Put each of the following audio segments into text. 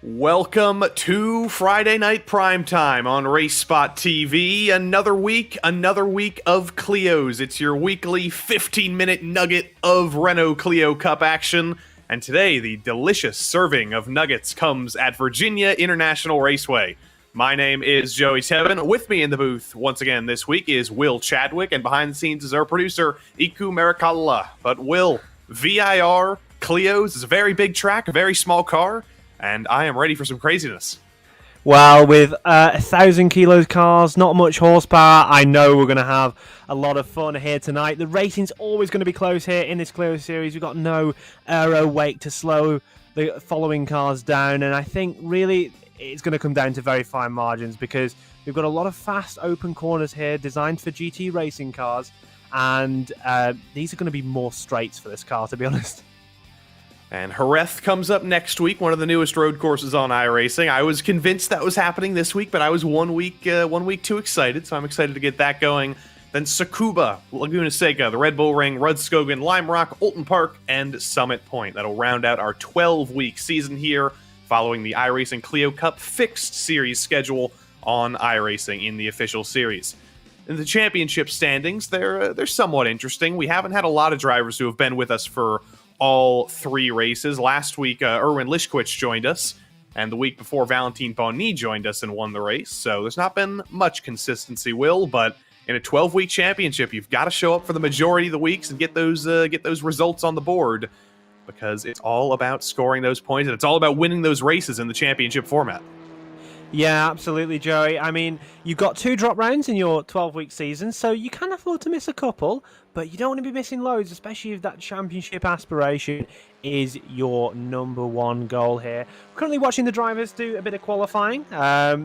Welcome to Friday Night Primetime on RaceSpotTV. Another week of Clios. It's your weekly 15-minute nugget of Renault Clio Cup action. And today, the delicious serving of nuggets comes at Virginia International Raceway. My name is Joey Tebben. With me in the booth once again this week is Will Chadwick, and behind the scenes is our producer, Iku Marikala. But Will, VIR Clios is a very big track, a very small car, and I am ready for some craziness. Well, with 1,000 kilos cars, not much horsepower, I know we're going to have a lot of fun here tonight. The racing's always going to be close here in this Clio series. We've got no aero weight to slow the following cars down, and I think really it's going to come down to very fine margins because we've got a lot of fast open corners here designed for GT racing cars, and these are going to be more straights for this car, to be honest. And Jerez comes up next week, one of the newest road courses on iRacing. I was convinced that was happening this week, but I was one week too excited, so I'm excited to get that going. Then Tsukuba, Laguna Seca, the Red Bull Ring, Rudskogen, Lime Rock, Alton Park, and Summit Point. That'll round out our 12-week season here, following the iRacing Clio Cup fixed series schedule on iRacing in the official series. In the championship standings, they're somewhat interesting. We haven't had a lot of drivers who have been with us for all three races. Last week, Erwin Lischkwitz joined us, and the week before, Valentin Bonny joined us and won the race. So there's not been much consistency, Will, but in a 12-week championship, you've got to show up for the majority of the weeks and get those results on the board, because it's all about scoring those points, and it's all about winning those races in the championship format. Yeah, absolutely, Joey. I mean, you've got 2 drop rounds in your 12-week season, so you can afford to miss a couple, but you don't want to be missing loads, especially if that championship aspiration is your number one goal here. We're currently watching the drivers do a bit of qualifying.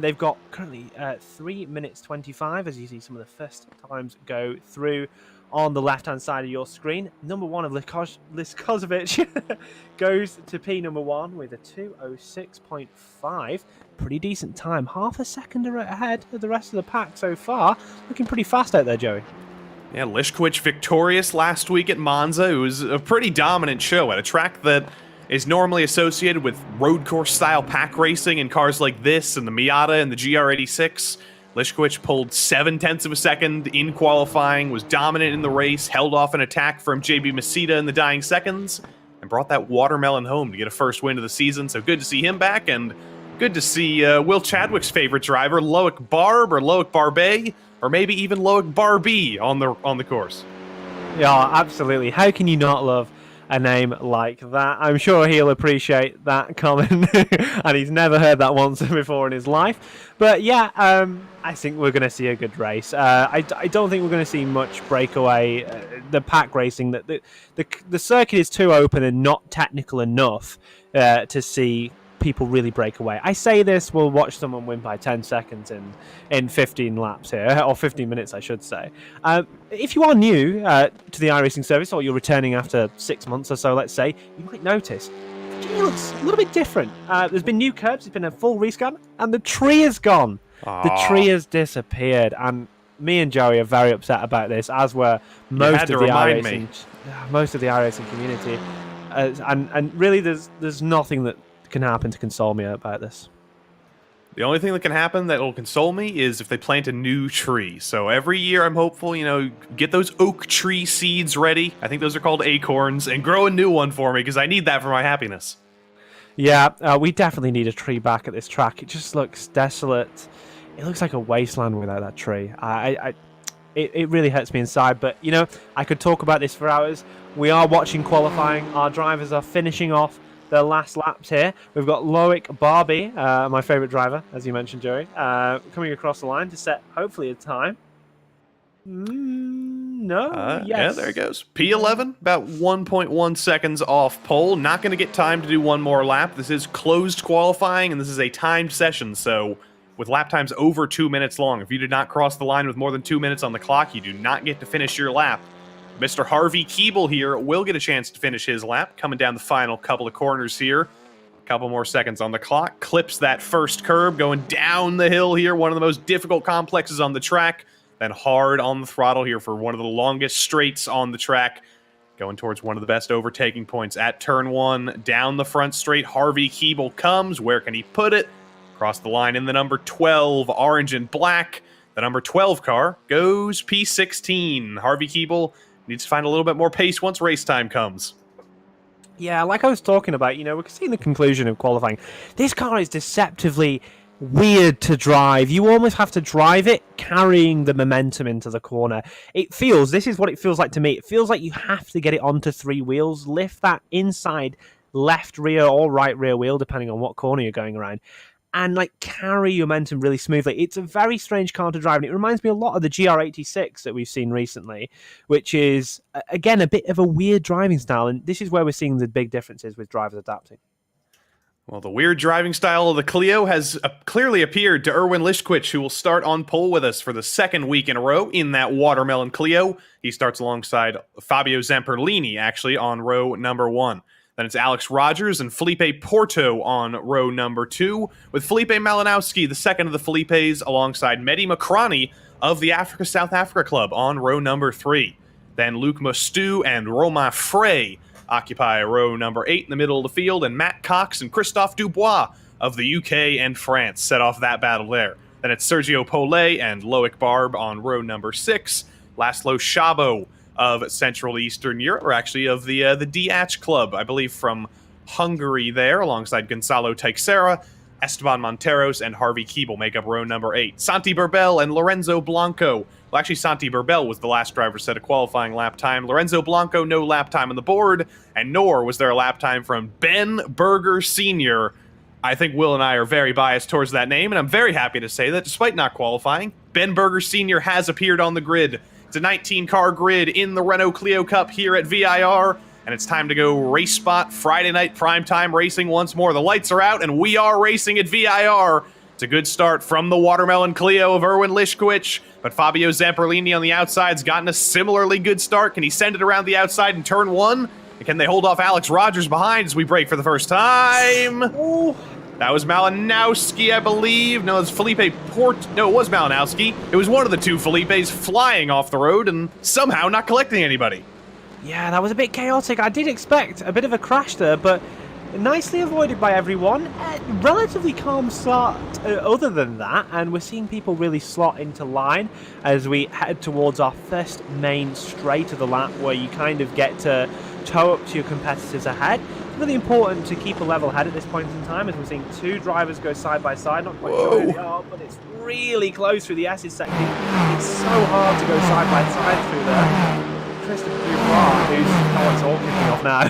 They've got currently 3 minutes 25, as you see some of the first times go through on the left-hand side of your screen. Number 1 of Liskozovic goes to P number 1 with a 2:06.5. Pretty decent time. Half a second ahead of the rest of the pack so far. Looking pretty fast out there, Joey. Yeah, Lischkwitz victorious last week at Monza. It was a pretty dominant show at a track that is normally associated with road course style pack racing and cars like this and the Miata and the GR86. Lischkwitz pulled 0.7 of a second in qualifying, was dominant in the race, held off an attack from JB Masita in the dying seconds, and brought that watermelon home to get a first win of the season. So good to see him back, and good to see Will Chadwick's favorite driver, Loic Barb, or Loic Barbet, or maybe even Loic Barbie on the course. Yeah, absolutely. How can you not love a name like that? I'm sure he'll appreciate that comment, and he's never heard that once before in his life. But yeah, I think we're going to see a good race. I don't think we're going to see much breakaway. The pack racing, that the circuit is too open and not technical enough to see people really break away. I say this, we'll watch someone win by 10 seconds in 15 laps here, or 15 minutes, I should say. If you are new to the iRacing service, or you're returning after 6 months or so, let's say, you might notice Virginia looks a little bit different. There's been new curbs, it's been a full rescan, and the tree is gone. Aww. The tree has disappeared, and me and Joey are very upset about this, as were most of the iRacing community. And really, there's nothing that can happen to console me about this. The only thing that can happen that will console me is if they plant a new tree. So every year I'm hopeful, get those oak tree seeds ready. I think those are called acorns, and grow a new one for me, because I need that for my happiness. Yeah, we definitely need a tree back at this track. It just looks desolate. It looks like a wasteland without that tree. It really hurts me inside, but I could talk about this for hours. We are watching qualifying. Our drivers are finishing off their last laps here. We've got Loic Barbie, my favourite driver, as you mentioned, Joey, coming across the line to set, hopefully, a time. Yes. Yeah, there it goes. P11, about 1.1 seconds off pole. Not going to get time to do one more lap. This is closed qualifying, and this is a timed session, so with lap times over 2 minutes long, if you did not cross the line with more than 2 minutes on the clock, you do not get to finish your lap. Mr. Harvey Keeble here will get a chance to finish his lap, coming down the final couple of corners here. A couple more seconds on the clock. Clips that first curb, going down the hill here, one of the most difficult complexes on the track. Then hard on the throttle here for one of the longest straights on the track. Going towards one of the best overtaking points at turn 1. Down the front straight, Harvey Keeble comes. Where can he put it? Across the line in the number 12, orange and black. The number 12 car goes P16. Harvey Keeble needs to find a little bit more pace once race time comes. Yeah, like I was talking about, we're seeing the conclusion of qualifying. This car is deceptively weird to drive. You almost have to drive it carrying the momentum into the corner. This is what it feels like to me. It feels like you have to get it onto 3 wheels, lift that inside left rear or right rear wheel, depending on what corner you're going around, and carry your momentum really smoothly. It's a very strange car to drive, and it reminds me a lot of the GR86 that we've seen recently, which is, again, a bit of a weird driving style, and this is where we're seeing the big differences with drivers adapting. Well, the weird driving style of the Clio has clearly appeared to Erwin Lischkwitz, who will start on pole with us for the 2nd week in a row in that watermelon Clio. He starts alongside Fabio Zamperlini, actually, on row number 1. Then it's Alex Rogers and Felipe Porto on row number 2, with Felipe Malinowski, the second of the Felipes, alongside Mehdi Macrani of the Africa-South Africa Club on row number 3. Then Luc Mostu and Romain Frey occupy row number 8 in the middle of the field, and Matt Cox and Christophe Dubois of the UK and France set off that battle there. Then it's Sergio Paulet and Loic Barbe on row number 6, Laszlo Szabo of Central Eastern Europe, or actually of the DH Club, I believe from Hungary there, alongside Gonzalo Teixeira, Esteban Monteros, and Harvey Keeble make up row number 8. Santi Burbel and Lorenzo Blanco. Well, actually, Santi Burbel was the last driver set a qualifying lap time. Lorenzo Blanco, no lap time on the board, and nor was there a lap time from Ben Berger Sr. I think Will and I are very biased towards that name, and I'm very happy to say that despite not qualifying, Ben Berger Sr. has appeared on the grid. It's a 19-car grid in the Renault Clio Cup here at VIR, and it's time to go RaceSpot Friday night primetime racing once more. The lights are out, and we are racing at VIR. It's a good start from the watermelon Clio of Erwin Lischkwitz, but Fabio Zamperlini on the outside's gotten a similarly good start. Can he send it around the outside in turn 1? And can they hold off Alex Rogers behind as we break for the first time? Oh. That was Malinowski, I believe. No, it's Felipe No, it was Malinowski. It was one of the two Felipes flying off the road and somehow not collecting anybody. Yeah, that was a bit chaotic. I did expect a bit of a crash there, but nicely avoided by everyone. Relatively calm start other than that, and we're seeing people really slot into line as we head towards our first main straight of the lap, where you kind of get to toe up to your competitors ahead. Really important to keep a level head at this point in time, as we're seeing 2 drivers go side by side. Not quite sure who they are, but it's really close through the S's section. It's so hard to go side by side through there. Christopher Dubois, it's all kicking off now.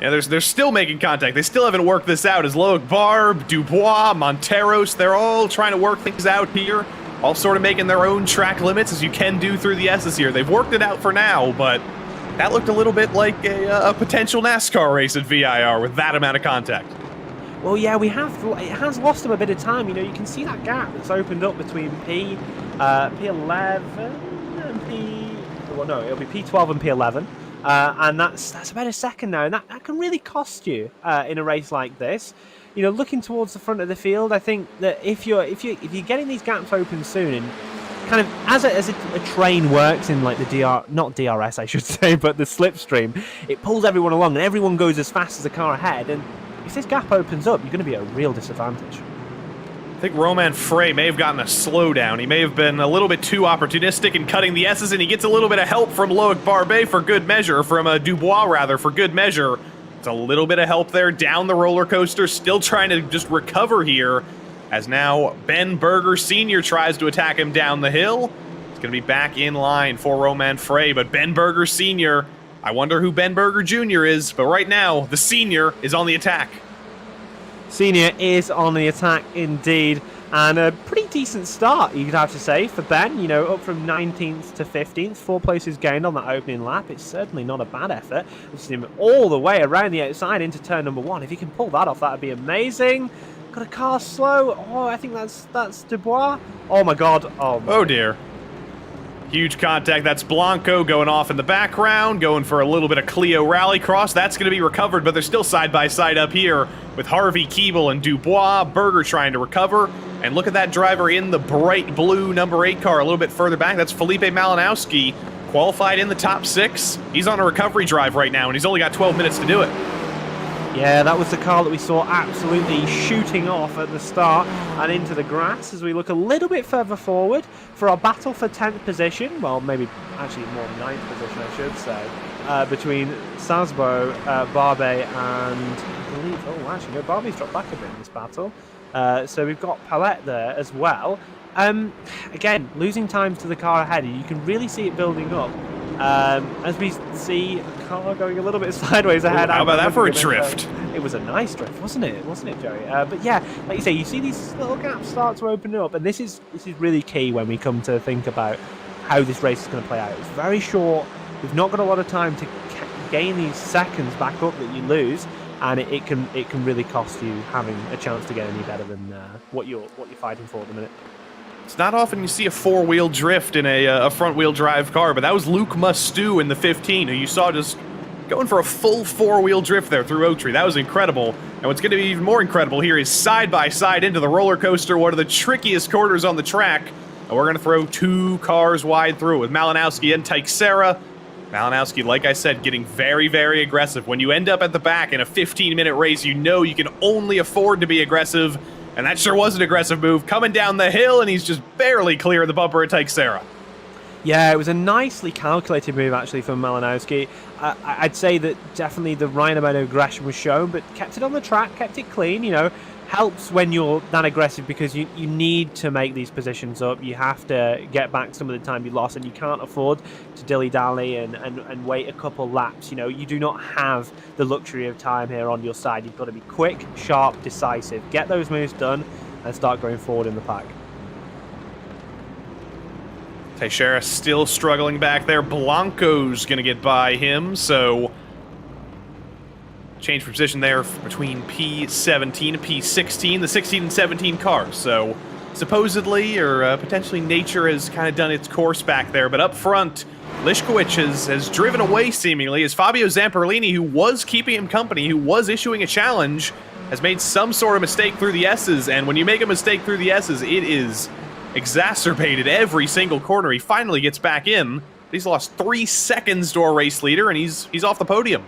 Yeah, they're still making contact. They still haven't worked this out. As Loic Barbe, Dubois, Monteros, they're all trying to work things out here. All sort of making their own track limits, as you can do through the S's here. They've worked it out for now, but that looked a little bit like a potential NASCAR race at VIR with that amount of contact. Well, yeah, it has lost them a bit of time. You know, you can see that gap that's opened up between P11 and it'll be P12 and P11. And that's about a second now, and that can really cost you in a race like this. You know, looking towards the front of the field, I think that if you're getting these gaps open soon, and kind of as a train works in like the not DRS I should say, but the slipstream, it pulls everyone along and everyone goes as fast as the car ahead. And if this gap opens up, you're going to be at a real disadvantage. I think Romain Frey may have gotten a slowdown. He may have been a little bit too opportunistic in cutting the S's, and he gets a little bit of help from Loic Barbe for good measure, from Dubois rather, for good measure. It's a little bit of help there down the roller coaster, still trying to just recover here, as now Ben Berger Sr. tries to attack him down the hill. It's going to be back in line for Romain Frey, but Ben Berger Sr., I wonder who Ben Berger Jr. is, but right now, the senior is on the attack. Senior is on the attack indeed, and a pretty decent start, you'd have to say, for Ben. You know, up from 19th to 15th, 4 places gained on that opening lap. It's certainly not a bad effort. We've seen him all the way around the outside into turn number 1. If he can pull that off, that would be amazing. Got a car slow. Oh, I think that's Dubois. Oh my god. Oh dear. Huge contact. That's Blanco going off in the background, going for a little bit of Clio rallycross. That's going to be recovered, but they're still side by side up here with Harvey Keeble and Dubois. Berger trying to recover. And look at that driver in the bright blue number 8 car a little bit further back. That's Felipe Malinowski. qualified in the top 6. He's on a recovery drive right now, and he's only got 12 minutes to do it. Yeah, that was the car that we saw absolutely shooting off at the start and into the grass as we look a little bit further forward for our battle for 10th position. Well, maybe actually more 9th position, I should say, between Sasbo, Barbe, and I believe, oh, actually, no, Barbe's dropped back a bit in this battle. So we've got Palette there as well. Again, losing time to the car ahead, you can really see it building up. As we see a car going a little bit sideways ahead. Ooh, how about that for a drift? It was a nice drift, wasn't it? Wasn't it, Joey? But yeah, like you say, you see these little gaps start to open up, and this is really key when we come to think about how this race is going to play out. It's very short. We've not got a lot of time to gain these seconds back up that you lose, and it can really cost you having a chance to get any better than what you're fighting for at the minute. It's not often you see a four-wheel drift in a front-wheel drive car, but that was Luke Mustu in the 15, who you saw just going for a full four-wheel drift there through Oak Tree. That was incredible. And what's going to be even more incredible here is side-by-side into the roller coaster, one of the trickiest corners on the track. And we're going to throw 2 cars wide through it with Malinowski and Teixeira. Malinowski, like I said, getting very, very aggressive. When you end up at the back in a 15-minute race, you know you can only afford to be aggressive. And that sure was an aggressive move, coming down the hill, and he's just barely clear of the bumper at Teixeira. Yeah, it was a nicely calculated move, actually, from Malinowski. I'd say that definitely the right amount of aggression was shown, but kept it on the track, kept it clean, you know. Helps when you're that aggressive because you need to make these positions up. You have to get back some of the time you lost, and you can't afford to dilly-dally and wait a couple laps. You know, you do not have the luxury of time here on your side. You've got to be quick, sharp, decisive. Get those moves done and start going forward in the pack. Teixeira still struggling back there. Blanco's going to get by him, so change for position there between P17 and P16, the 16 and 17 cars. So supposedly, or potentially, nature has kind of done its course back there. But up front, Lishkowicz has driven away seemingly as Fabio Zamperlini, who was keeping him company, who was issuing a challenge, has made some sort of mistake through the S's. And when you make a mistake through the S's, it is exacerbated every single corner. He finally gets back in. He's lost 3 seconds to our race leader, and he's off the podium.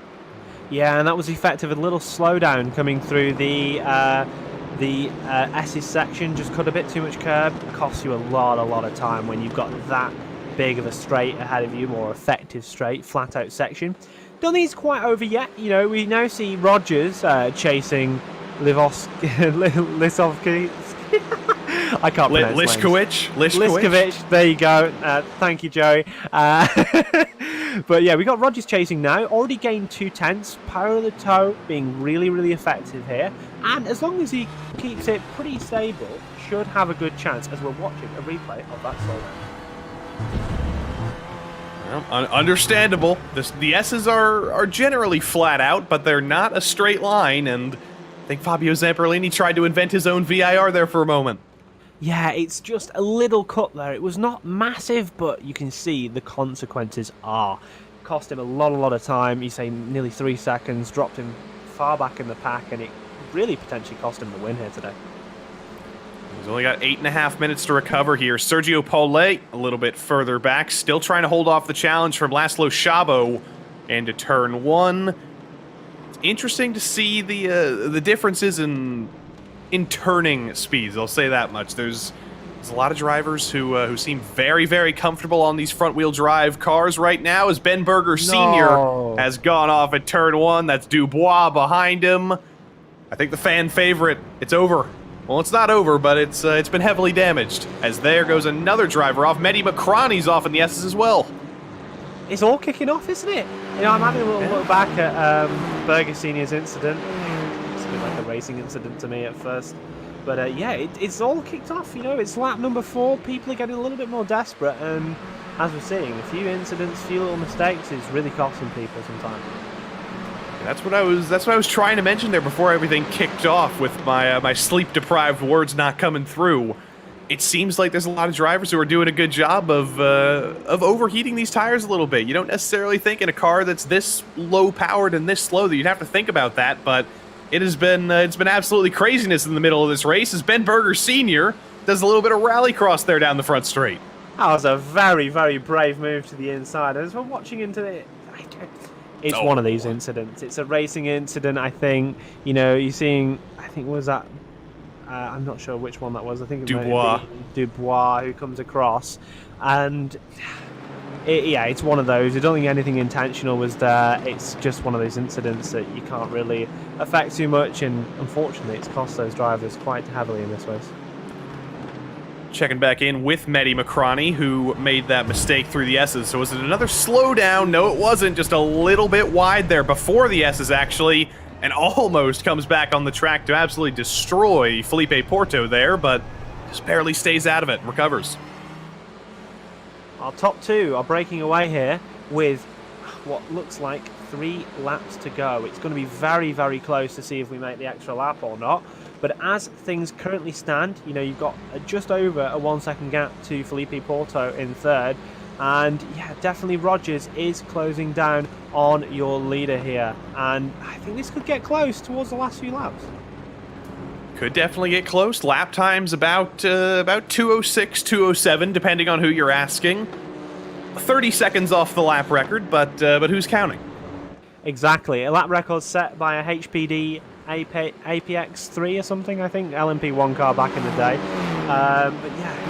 Yeah, and that was effective. A little slowdown coming through the S's section. Just cut a bit too much curb. It costs you a lot of time when you've got that big of a straight ahead of you, more effective straight, flat out section. Don't think it's quite over yet. You know, we now see Rogers chasing Lisovsky. I can't pronounce Lishkowicz. There you go. Thank you, Joey. But yeah, we got Rogers chasing now. Already gained 2 tenths. Power of the toe being really effective here. And as long as he keeps it pretty stable, should have a good chance as we're watching a replay of that slowdown. Well, understandable. The S's are generally flat out, but they're not a straight line. And I think Fabio Zamperlini tried to invent his own VIR there for a moment. Yeah, it's just a little cut there. It was not massive, but you can see the consequences are. Cost him a lot of time. You say nearly 3 seconds, dropped him far back in the pack, and it really potentially cost him the win here today. He's only got 8.5 minutes to recover here. Sergio Paulet a little bit further back, still trying to hold off the challenge from Laszlo Szabo into turn 1. It's interesting to see the differences in turning speeds, I'll say that much. There's a lot of drivers who seem very comfortable on these front-wheel drive cars right now, as Ben Berger Sr. has gone off at turn 1. That's Dubois behind him. I think the fan favorite, it's over. Well, it's not over, but it's been heavily damaged, as there goes another driver off. Mehdi Macroni's off in the S's as well. It's all kicking off, isn't it? You know, I'm having a little look back at Berger Sr.'s incident. Like a racing incident to me at first, but yeah, it's all kicked off. You know, it's lap number 4. People are getting a little bit more desperate, and as we're seeing, a few incidents, a few little mistakes is really costing people sometimes. That's what I was trying to mention there before everything kicked off with my sleep-deprived words not coming through. It seems like there's a lot of drivers who are doing a good job of overheating these tires a little bit. You don't necessarily think in a car that's this low-powered and this slow that you'd have to think about that, but it's been absolutely craziness in the middle of this race as Ben Berger Sr. does a little bit of rallycross there down the front straight. That was a very, very brave move to the inside. As we're watching into it, it's one of these incidents. It's a racing incident, I think. You know, you're seeing, I think, was that, I'm not sure which one that was. I think it might be Dubois who comes across. And yeah, it's one of those. I don't think anything intentional was there. It's just one of those incidents that you can't really affect too much. And unfortunately, it's cost those drivers quite heavily in this race. Checking back in with Mehdi Macrani, who made that mistake through the S's. So was it another slowdown? No, it wasn't. Just a little bit wide there before the S's, actually, and almost comes back on the track to absolutely destroy Felipe Porto there, but just barely stays out of it, recovers. Our top two are breaking away here with what looks like 3 laps to go. It's going to be very, very close to see if we make the extra lap or not. But as things currently stand, you know, you've got just over a 1 second gap to Felipe Porto in third. And yeah, definitely Rogers is closing down on your leader here. And I think this could get close towards the last few laps. Could definitely get close. Lap time's about 2:06, 2:07, depending on who you're asking. 30 seconds off the lap record, but who's counting? Exactly. A lap record set by a HPD APX3 or something, I think. LMP1 car back in the day. But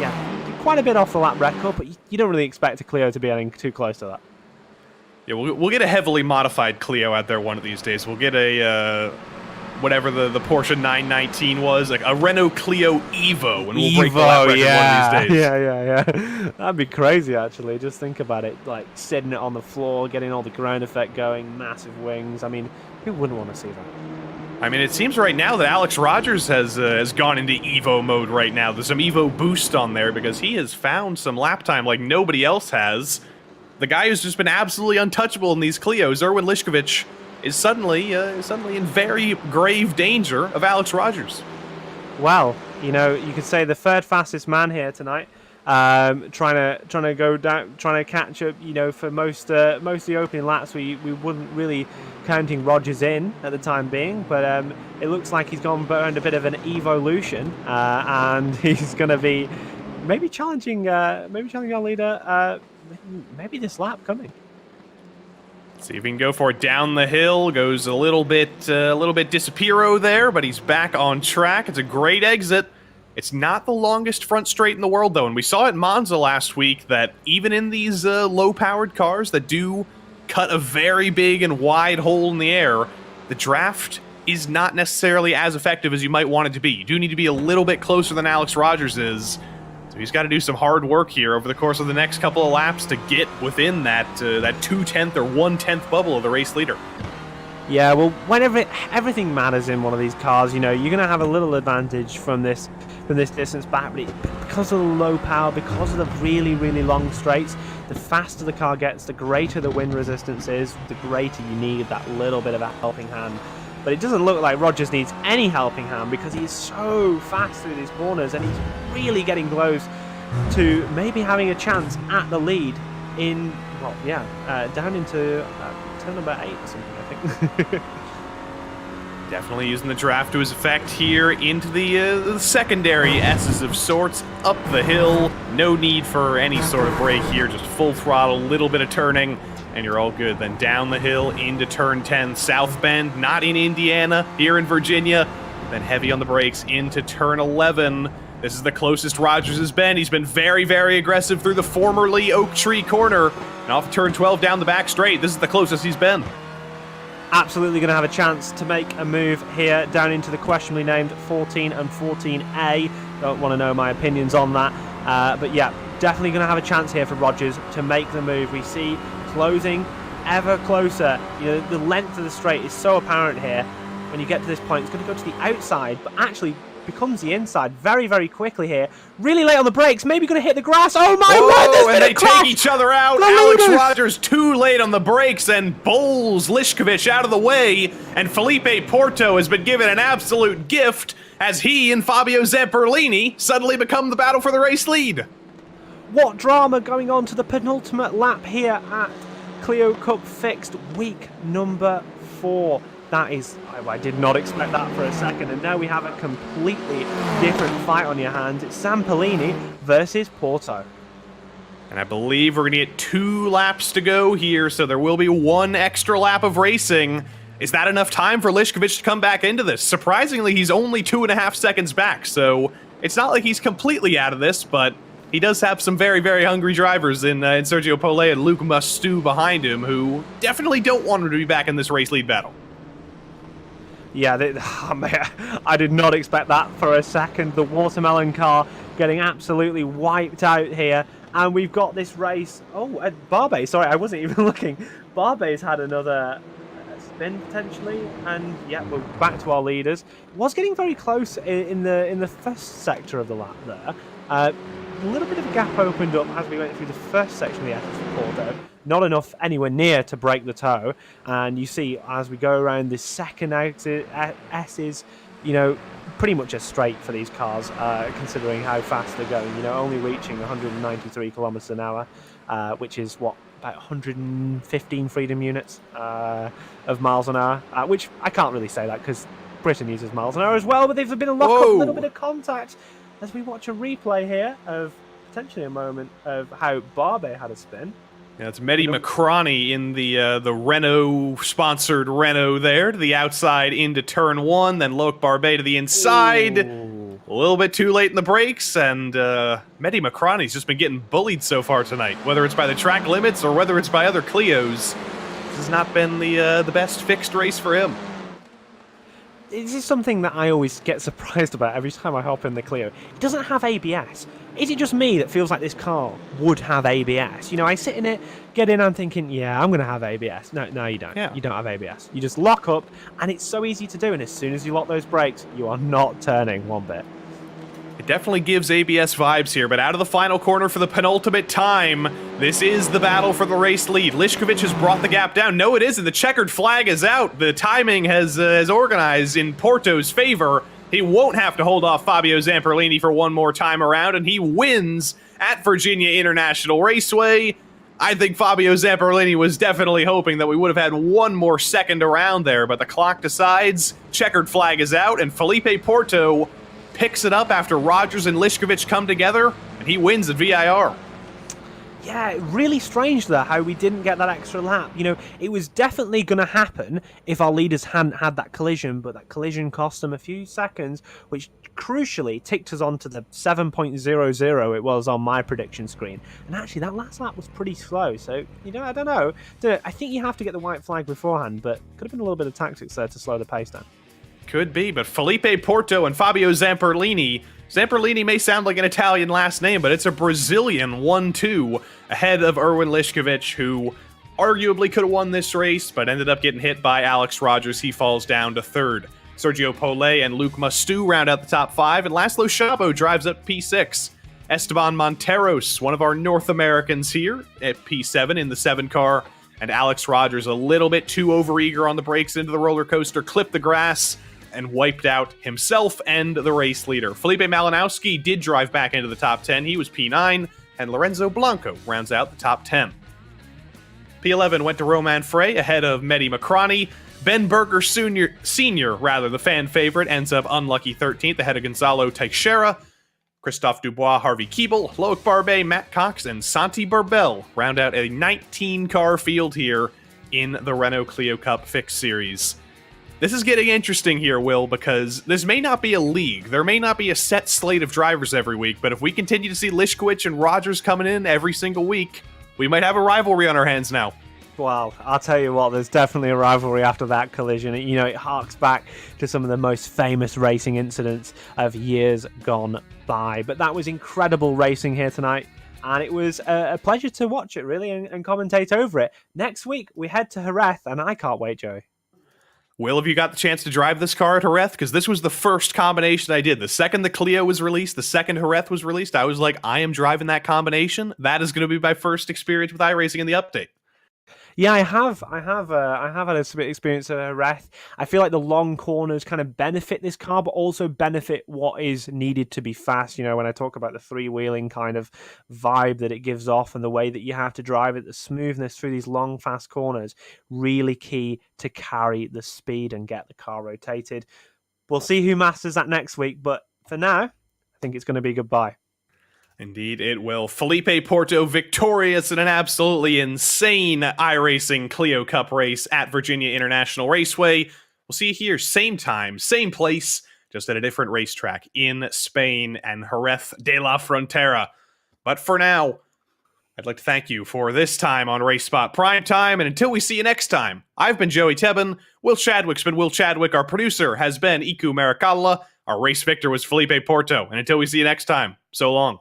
yeah, quite a bit off the lap record, but you don't really expect a Clio to be getting too close to that. Yeah, we'll get a heavily modified Clio out there one of these days. We'll get a whatever the Porsche 919 was, like a Renault Clio Evo, and we'll break the lap record one of these days. Yeah. That'd be crazy, actually. Just think about it, like sitting it on the floor, getting all the ground effect going, massive wings. I mean, who wouldn't want to see that? I mean, it seems right now that Alex Rogers has gone into Evo mode right now. There's some Evo boost on there because he has found some lap time like nobody else has. The guy who's just been absolutely untouchable in these Clios, Erwin Lišković, is suddenly in very grave danger of Alex Rogers. Well, you know, you could say the third fastest man here tonight, trying to go down, trying to catch up. You know, for most of the opening laps, we wouldn't really counting Rogers in at the time being, but it looks like he's gone burned a bit of an evolution, and he's going to be maybe challenging our leader, maybe this lap coming. See if he can go for it down the hill. Goes a little bit disappearo there, but he's back on track. It's a great exit. It's not the longest front straight in the world, though, and we saw at Monza last week that even in these low-powered cars that do cut a very big and wide hole in the air, the draft is not necessarily as effective as you might want it to be. You do need to be a little bit closer than Alex Rogers is. So he's got to do some hard work here over the course of the next couple of laps to get within that 2/10 or 1/10 bubble of the race leader. Yeah, well, whenever everything matters in one of these cars, you know, you're going to have a little advantage from this distance back, but because of the low power, because of the really, really long straights, the faster the car gets, the greater the wind resistance is, the greater you need that little bit of a helping hand. But it doesn't look like Rogers needs any helping hand because he's so fast through these corners and he's really getting close to maybe having a chance at the lead in, well, yeah, down into turn number 8 or something, I think. Definitely using the draft to his effect here into the secondary S's of sorts, up the hill. No need for any sort of brake here, just full throttle, little bit of turning, and you're all good. Then down the hill into turn 10, South Bend, not in Indiana, here in Virginia. Then heavy on the brakes into turn 11. This is the closest Rogers has been. He's been very, very aggressive through the formerly Oak Tree corner. And off turn 12 down the back straight. This is the closest he's been. Absolutely going to have a chance to make a move here down into the questionably named 14 and 14A. Don't want to know my opinions on that. But yeah, definitely going to have a chance here for Rogers to make the move. We see closing ever closer. You know, the length of the straight is so apparent here. When you get to this point, it's going to go to the outside, but actually becomes the inside very, very quickly here. Really late on the brakes, maybe going to hit the grass. Oh my word, and they take each other out. Alex Rogers too late on the brakes and bowls Lišković out of the way. And Felipe Porto has been given an absolute gift as he and Fabio Zamperlini suddenly become the battle for the race lead. What drama going on to the penultimate lap here at Clio Cup Fixed week number 4. That is, I did not expect that for a second, and now we have a completely different fight on your hands. It's Zamperlini versus Porto. And I believe we're going to get 2 laps to go here, so there will be 1 extra lap of racing. Is that enough time for Lišković to come back into this? Surprisingly, he's only 2.5 seconds back, so it's not like he's completely out of this, but he does have some very, very hungry drivers in Sergio Pole and Luke Mustu behind him, who definitely don't want him to be back in this race lead battle. Yeah, I did not expect that for a second. The Watermelon car getting absolutely wiped out here. And we've got this race. Oh, Barbe, sorry, I wasn't even looking. Barbe's had another spin potentially, and yeah, we're back to our leaders. Was getting very close in the first sector of the lap there. A little bit of a gap opened up as we went through the first section of the S's for Porto. Not enough anywhere near to break the toe. And you see as we go around the second S's, you know, pretty much a straight for these cars, considering how fast they're going. You know, only reaching 193 kilometers an hour, which is what, about 115 freedom units of miles an hour. Which I can't really say that because Britain uses miles an hour as well. But there's been a little bit of contact as we watch a replay here of potentially a moment of how Barbe had a spin. Yeah, it's Mehdi Macrani in the Renault-sponsored Renault there, to the outside into turn 1, then Loic Barbe to the inside. Ooh. A little bit too late in the brakes, and Mehdi Macrani's just been getting bullied so far tonight, whether it's by the track limits or whether it's by other Clios. This has not been the best fixed race for him. This is something that I always get surprised about every time I hop in the Clio. It doesn't have ABS. Is it just me that feels like this car would have ABS? You know, I sit in it, get in, I'm thinking, yeah, I'm going to have ABS. No, you don't. Yeah. You don't have ABS. You just lock up, and it's so easy to do, and as soon as you lock those brakes, you are not turning one bit. It definitely gives ABS vibes here, but out of the final corner for the penultimate time, this is the battle for the race lead. Lišković has brought the gap down. No, it isn't. The checkered flag is out. The timing has organized in Porto's favor. He won't have to hold off Fabio Zamperlini for one more time around, and he wins at Virginia International Raceway. I think Fabio Zamperlini was definitely hoping that we would have had one more second around there, but the clock decides, checkered flag is out, and Felipe Porto picks it up after Rogers and Lišković come together, and he wins at VIR. Yeah, really strange there how we didn't get that extra lap. You know, it was definitely going to happen if our leaders hadn't had that collision, but that collision cost them a few seconds, which crucially ticked us on to the 7.00 it was on my prediction screen. And actually, that last lap was pretty slow, so, you know, I don't know. I think you have to get the white flag beforehand, but could have been a little bit of tactics there to slow the pace down. Could be, but Felipe Porto and Fabio Zamperlini. Zamperlini may sound like an Italian last name, but it's a Brazilian 1-2 ahead of Erwin Lišković, who arguably could have won this race, but ended up getting hit by Alex Rogers. He falls down to third. Sergio Pole and Luke Mustu round out the top 5, and Laszlo Szabo drives up P6. Esteban Monteros, one of our North Americans here, at P7 in the 7 car, and Alex Rogers a little bit too overeager on the brakes into the roller coaster, clipped the grass, and wiped out himself and the race leader. Felipe Malinowski did drive back into the top 10. He was P9, and Lorenzo Blanco rounds out the top 10. P11 went to Romain Frey ahead of Mehdi Macrani. Ben Berger Sr., the fan favorite, ends up unlucky 13th ahead of Gonzalo Teixeira. Christophe Dubois, Harvey Keeble, Loic Barbe, Matt Cox, and Santi Barbel round out a 19-car field here in the Renault Clio Cup Fixed Series. This is getting interesting here, Will, because this may not be a league. There may not be a set slate of drivers every week, but if we continue to see Lišković and Rogers coming in every single week, we might have a rivalry on our hands now. Well, I'll tell you what, there's definitely a rivalry after that collision. You know, it harks back to some of the most famous racing incidents of years gone by. But that was incredible racing here tonight, and it was a pleasure to watch it, really, and commentate over it. Next week, we head to Jerez, and I can't wait, Joey. Will, have you got the chance to drive this car at Jerez? Because this was the first combination I did. The second the Clio was released, the second Jerez was released, I was like, I am driving that combination. That is going to be my first experience with iRacing in the update. Yeah, I have had a experience at Jerez. I feel like the long corners kind of benefit this car, but also benefit what is needed to be fast. You know, when I talk about the freewheeling kind of vibe that it gives off and the way that you have to drive it, the smoothness through these long, fast corners, really key to carry the speed and get the car rotated. We'll see who masters that next week, but for now, I think it's going to be goodbye. Indeed, it will. Felipe Porto victorious in an absolutely insane iRacing Clio Cup race at Virginia International Raceway. We'll see you here, same time, same place, just at a different racetrack in Spain and Jerez de la Frontera. But for now, I'd like to thank you for this time on Race Spot Prime Time, and until we see you next time, I've been Joey Tebben, Will Chadwick's been Will Chadwick, our producer has been Iku Maricalla, our race victor was Felipe Porto, and until we see you next time, so long.